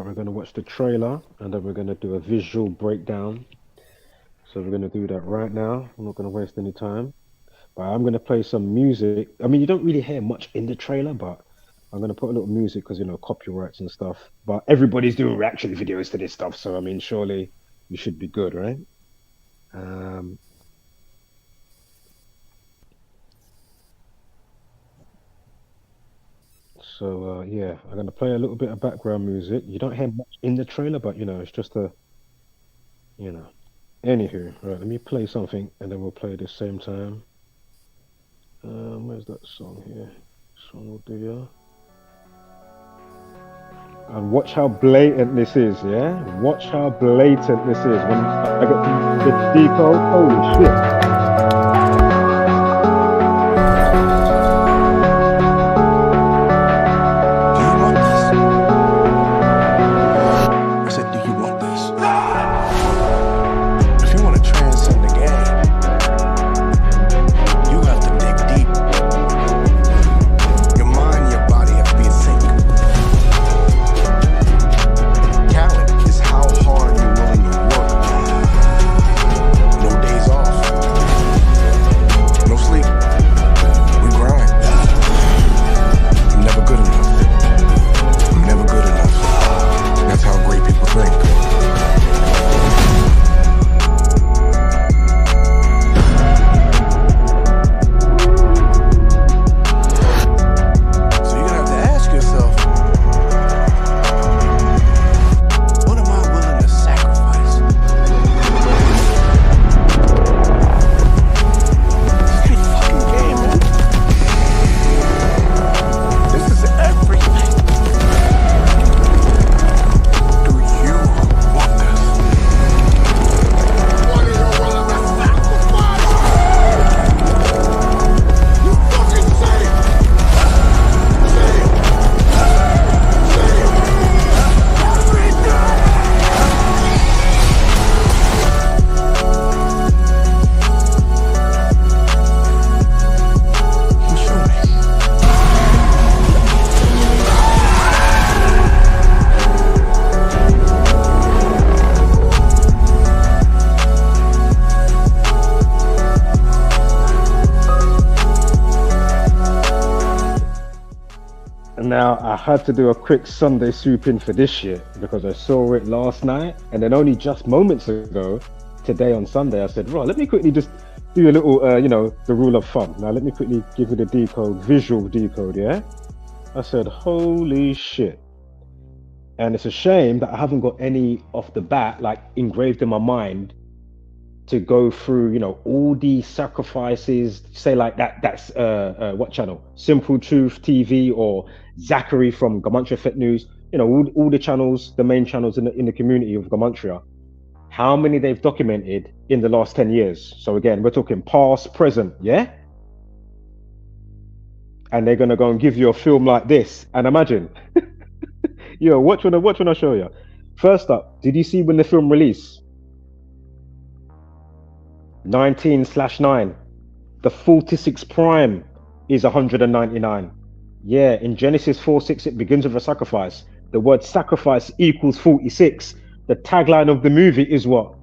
we're going to watch the trailer and then we're going to do a visual breakdown. So we're going to do that right now. I'm not going to waste any time. But I'm going to play some music. I mean, you don't really hear much in the trailer, but I'm going to put a little music because, you know, copyrights and stuff. But everybody's doing reaction videos to this stuff. So, I mean, surely you should be good, right? Um, yeah, I'm going to play a little bit of background music. You don't hear much in the trailer, but, you know, it's just a, you know. Anywho, right, let me play something and then we'll play at the same time. Where's that song here? This one will do, yeah. And watch how blatant this is, yeah? Watch how blatant this is. When I get the decode, holy shit. Now, I had to do a quick Sunday swoop in for this shit because I saw it last night and then only just moments ago, today on Sunday, I said, right, let me quickly just do a little, you know, the rule of thumb. Now, let me quickly give you the decode, visual decode, yeah? I said, holy shit. And it's a shame that I haven't got any off the bat, like engraved in my mind to go through, you know, all the sacrifices, say like that's what channel? Simple Truth TV or Zachary from Gematria Fit News, you know, all the channels, the main channels in the community of Gematria, how many they've documented in the last 10 years. So again, we're talking past, present, yeah? And they're gonna go and give you a film like this. And imagine, yo, watch when I show you. First up, did you see when the film released? 19/9. The 46 prime is 199. Yeah, in Genesis 4:6, it begins with a sacrifice. The word sacrifice equals 46. The tagline of the movie is what?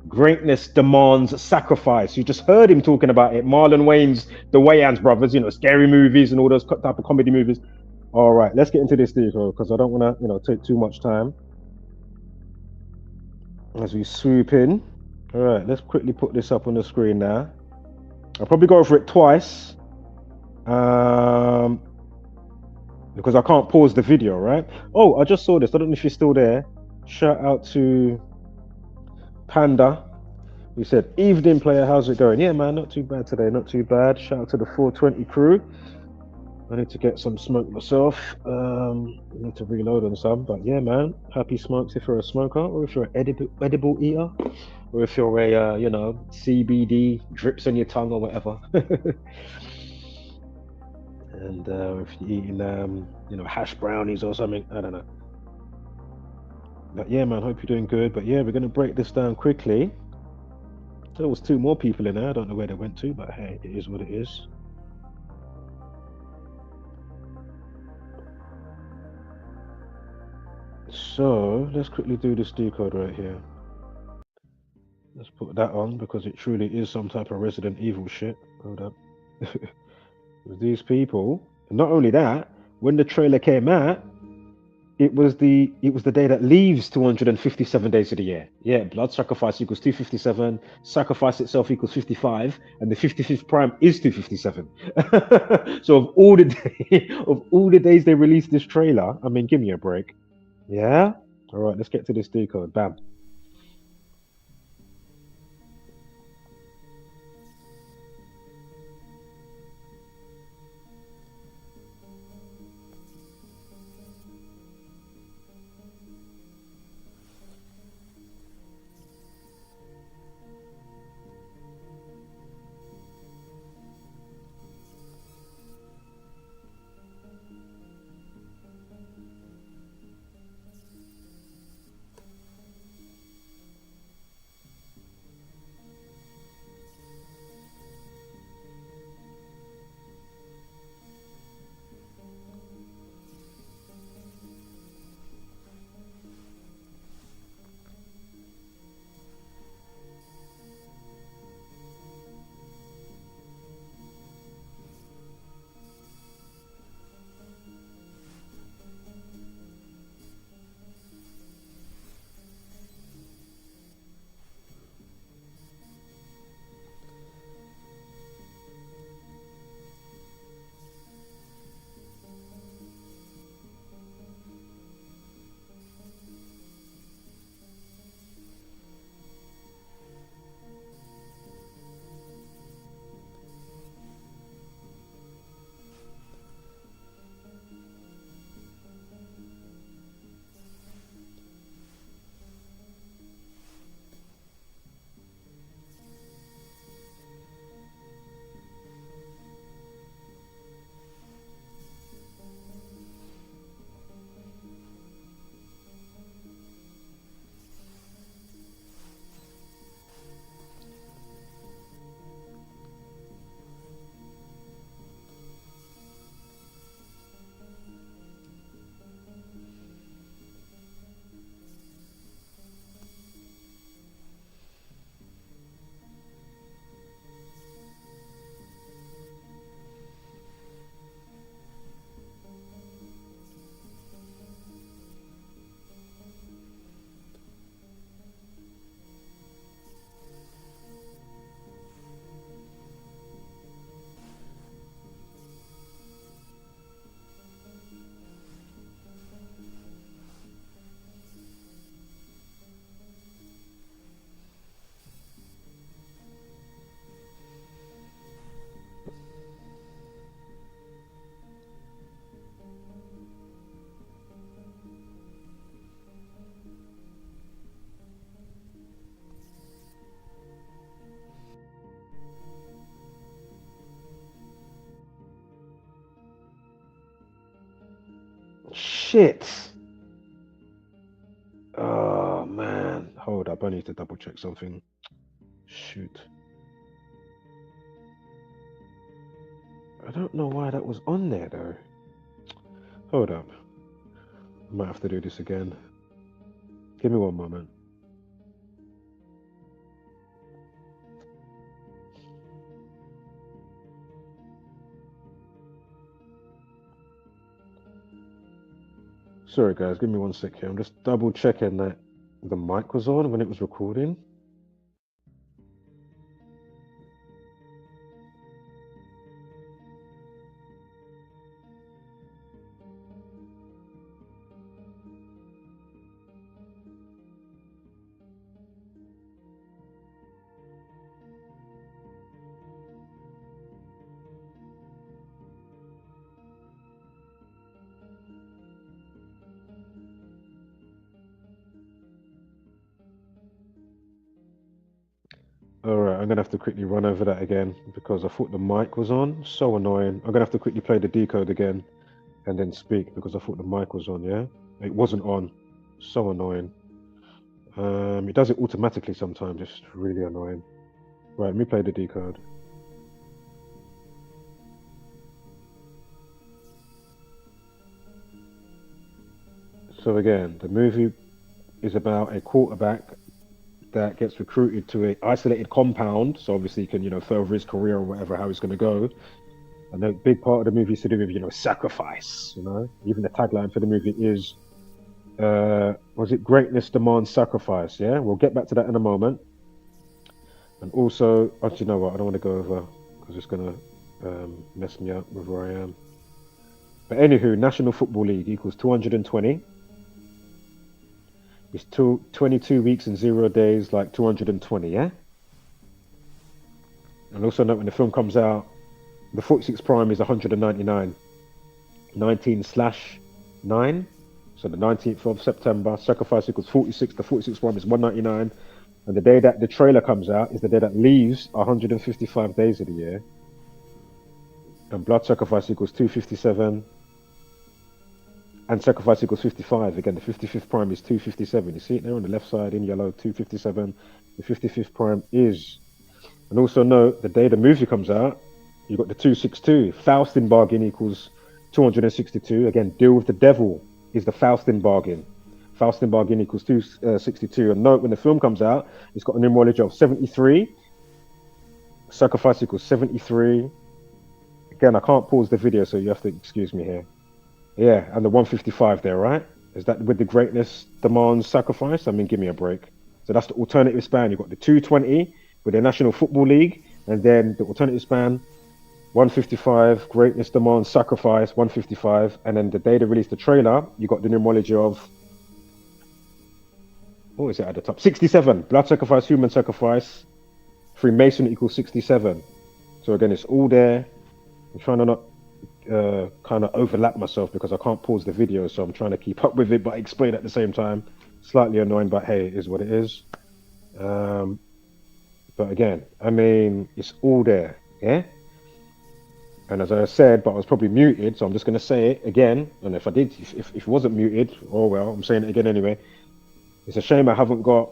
Greatness demands sacrifice. You just heard him talking about it. Marlon Wayne's The Wayans brothers, you know, scary movies and all those type of comedy movies. All right, let's get into this detail because I don't want to, you know, take too much time as we swoop in. All right, let's quickly put this up on the screen now. I'll probably go over it twice because I can't pause the video, right? Oh, I just saw this. I don't know if you're still there. Shout out to Panda. We said, evening player, how's it going? Yeah, man, not too bad today, not too bad. Shout out to the 420 crew. I need to get some smoke myself. I need to reload on some, but yeah, man, happy smokes if you're a smoker or if you're an edible eater. Or if you're a, you know, CBD drips on your tongue or whatever. And if you're eating, you know, hash brownies or something, I don't know. But yeah, man, hope you're doing good. But yeah, we're going to break this down quickly. There was 2 more people in there. I don't know where they went to, but hey, it is what it is. So let's quickly do this decode right here. Let's put that on because it truly is some type of Resident Evil shit. Hold up. With these people. And not only that, when the trailer came out, it was the day that leaves 257 days of the year. Yeah, blood sacrifice equals 257, sacrifice itself equals 55, and the 55th prime is 257. So of all the days they released this trailer, I mean, give me a break. Yeah. All right, let's get to this decode. Bam. Shit. Oh man. Hold up. I need to double check something. Shoot. I don't know why that was on there though. Hold up. I might have to do this again. Give me one moment. Sorry guys, give me one sec here. I'm just double checking that the mic was on when it was recording. Alright, I'm gonna have to quickly run over that again because I thought the mic was on. So annoying. I'm gonna have to quickly play the decode again and then speak because I thought the mic was on, yeah? It wasn't on. So annoying. It does it automatically sometimes, it's really annoying. Right, let me play the decode. So again, the movie is about a quarterback that gets recruited to an isolated compound. So obviously he can, further his career or whatever, how he's going to go. And a big part of the movie is to do with, sacrifice. Even the tagline for the movie is, was it greatness demands sacrifice? Yeah, we'll get back to that in a moment. And also, actually, you know what? I don't want to go over because it's going to mess me up with where I am. But anywho, National Football League equals 220. It's 22 weeks and 0 days, like 220, yeah? And also note when the film comes out, the 46 prime is 199. 19/9. So the 19th of September, sacrifice equals 46. The 46 prime is 199. And the day that the trailer comes out is the day that leaves 155 days of the year. And blood sacrifice equals 257. And sacrifice equals 55. Again, the 55th prime is 257. You see it there on the left side in yellow, 257. The 55th prime is. And also note, the day the movie comes out, you've got the 262. Faustin bargain equals 262. Again, deal with the devil is the Faustin bargain. Faustin bargain equals 262. And note, when the film comes out, it's got a numerology of 73. Sacrifice equals 73. Again, I can't pause the video, so you have to excuse me here. Yeah, and the 155 there, right? Is that with the greatness demands sacrifice? I mean, give me a break. So that's the alternative span. You've got the 220 with the National Football League, and then the alternative span, 155, greatness demands sacrifice, 155, and then the day they released the trailer, you got the numerology of, what is it at the top? 67, blood sacrifice, human sacrifice, Freemasonry equals 67. So again, it's all there. I'm trying to not kind of overlap myself because I can't pause the video, so I'm trying to keep up with it but explain at the same time. Slightly annoying, but hey, it is what it is. But again, I mean, it's all there, yeah? And as I said, but I was probably muted, so I'm just going to say it again. And if I did, if it wasn't muted, oh well, I'm saying it again anyway. It's a shame I haven't got,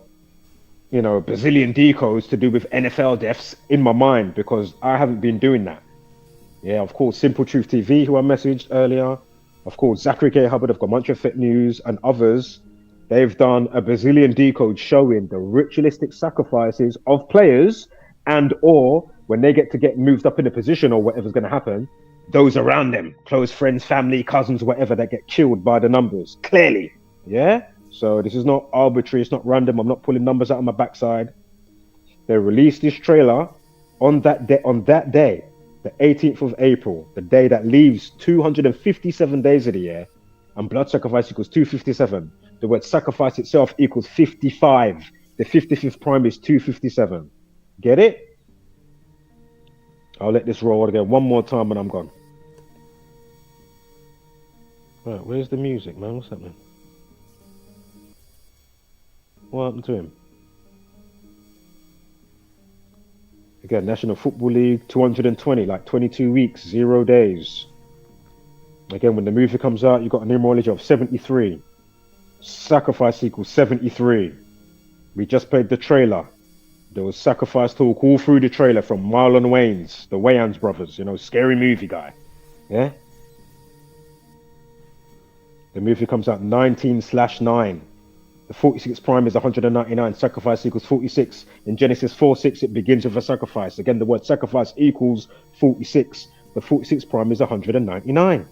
bazillion decodes to do with NFL deaths in my mind because I haven't been doing that. Yeah, of course, Simple Truth TV, who I messaged earlier. Of course, Zachary K. Hubbard of Comanche Fit News and others. They've done a bazillion decode showing the ritualistic sacrifices of players and or when they get moved up in a position or whatever's going to happen, those around them, close friends, family, cousins, whatever, that get killed by the numbers. Clearly, yeah? So this is not arbitrary. It's not random. I'm not pulling numbers out of my backside. They released this trailer on that day, the 18th of April, the day that leaves 257 days of the year, and blood sacrifice equals 257. The word sacrifice itself equals 55. The 55th prime is 257. Get it? I'll let this roll again one more time and I'm gone. Right, where's the music, man? What's happening? What happened to him? Again, National Football League, 220, like 22 weeks, 0 days. Again, when the movie comes out, you've got a numerology of 73. Sacrifice equals 73. We just played the trailer. There was sacrifice talk all through the trailer from Marlon Wayans, the Wayans brothers, scary movie guy. Yeah? The movie comes out 19/9. The 46 prime is 199. Sacrifice equals 46. In Genesis 4:6, it begins with a sacrifice. Again, the word sacrifice equals 46. The 46 prime is 199.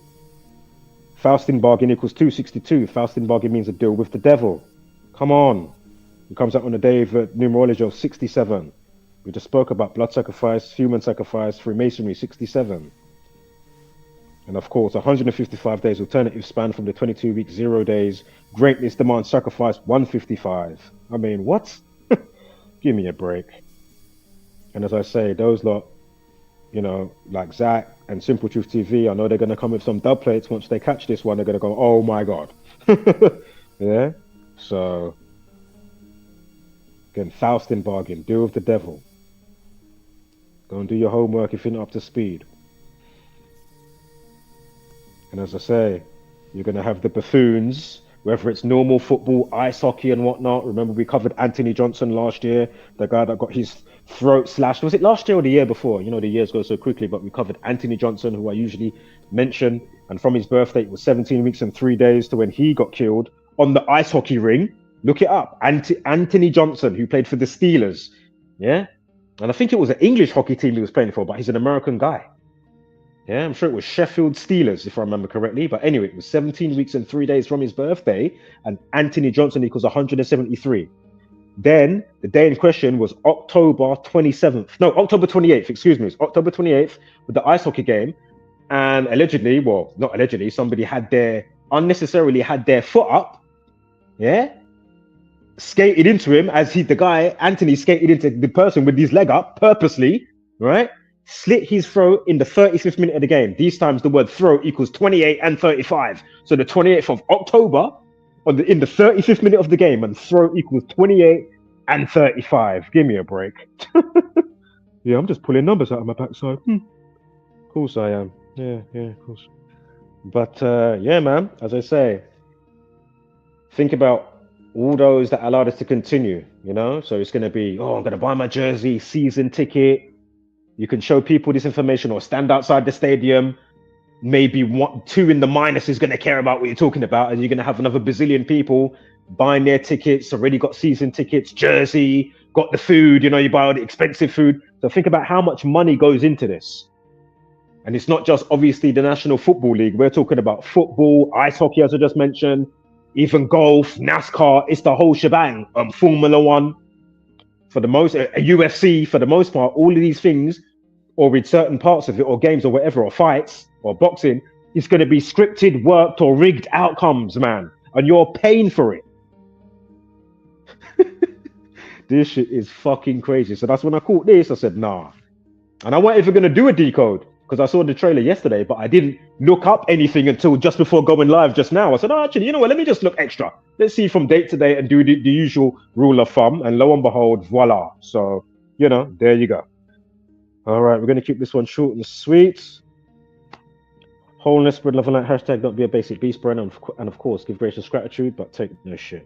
Faustin bargain equals 262. Faustin bargain means a deal with the devil. Come on. It comes out on the day of numerology of 67. We just spoke about blood sacrifice, human sacrifice, Freemasonry, 67. And of course, 155 days alternative span from the 22 weeks, 0 days. Greatness demands sacrifice, 155. I mean, what? Give me a break. And as I say, those lot, like Zach and Simple Truth TV, I know they're going to come with some dub plates. Once they catch this one, they're going to go, oh my God. Yeah? So, again, Faustin bargain, deal with the devil. Go and do your homework if you're not up to speed. And as I say, you're going to have the buffoons, whether it's normal football, ice hockey and whatnot. Remember, we covered Anthony Johnson last year, the guy that got his throat slashed. Was it last year or the year before? The years go so quickly, but we covered Anthony Johnson, who I usually mention. And from his birthday, it was 17 weeks and 3 days to when he got killed on the ice hockey ring. Look it up. Anthony Johnson, who played for the Steelers. Yeah. And I think it was an English hockey team he was playing for, but he's an American guy. Yeah, I'm sure it was Sheffield Steelers, if I remember correctly. But anyway, it was 17 weeks and 3 days from his birthday, and Anthony Johnson equals 173. Then the day in question was October 27th. No, October 28th, excuse me. It's October 28th with the ice hockey game. And allegedly, well, not allegedly, somebody unnecessarily had their foot up. Yeah. Skated into him Anthony skated into the person with his leg up purposely, right? Slit his throat in the 35th minute of the game. These times the word throat equals 28 and 35. So the 28th of October in the 35th minute of the game, and throat equals 28 and 35. Give me a break. Yeah, I'm just pulling numbers out of my backside. Of course I am. Yeah, of course. But yeah, man, as I say, think about all those that allowed us to continue, you know? So it's going to be, I'm going to buy my jersey, season ticket. You can show people this information or stand outside the stadium. Maybe 2 in the minus is going to care about what you're talking about. And you're going to have another bazillion people buying their tickets, already got season tickets, jersey, got the food, you know, you buy all the expensive food. So think about how much money goes into this. And it's not just obviously the National Football League. We're talking about football, ice hockey, as I just mentioned, even golf, NASCAR. It's the whole shebang. Formula One, for the most, UFC, for the most part, all of these things, or with certain parts of it, or games, or whatever, or fights, or boxing, it's going to be scripted, worked, or rigged outcomes, man. And you're paying for it. This shit is fucking crazy. So that's when I caught this. I said, nah. And I wasn't even going to do a decode, because I saw the trailer yesterday, but I didn't look up anything until just before going live just now. I said, actually, you know what? Let me just look extra. Let's see from date to date and do the usual rule of thumb. And lo and behold, voila. So, you know, there you go. All right, we're going to keep this one short and sweet. Wholeness, spread love and light, hashtag don't be a basic beast brand, and of course, give gracious gratitude, but take no shit.